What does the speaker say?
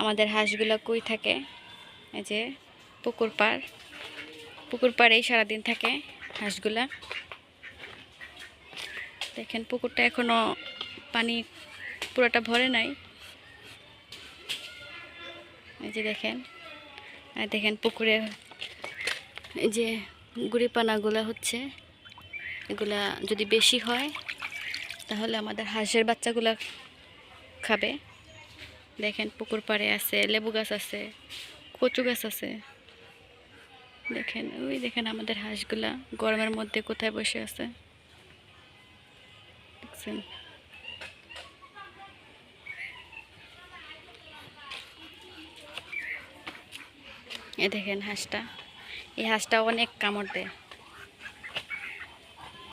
আমাদের হাঁসগুলো কই থাকে? এই যে পুকুর পাড়েই সারাদিন থাকে হাঁসগুলা। দেখেন পুকুরটা এখনো পানি পুরোটা ভরে নাই। এই যে দেখেন, আর দেখেন পুকুরে এই যে গুড়িপানাগুলা হচ্ছে, এগুলা যদি বেশি হয় তাহলে আমাদের হাঁসের বাচ্চাগুলা খাবে। দেখেন পুকুর পাড়ে আছে লেবু গাছ আছে, কচু গাছ আছে। দেখেন ওই দেখেন আমাদের হাঁসগুলা গরমের মধ্যে কোথায় বসে আছে দেখছেন। এ দেখেন হাঁসটা, এই হাঁসটা অনেক কামড় দেয়।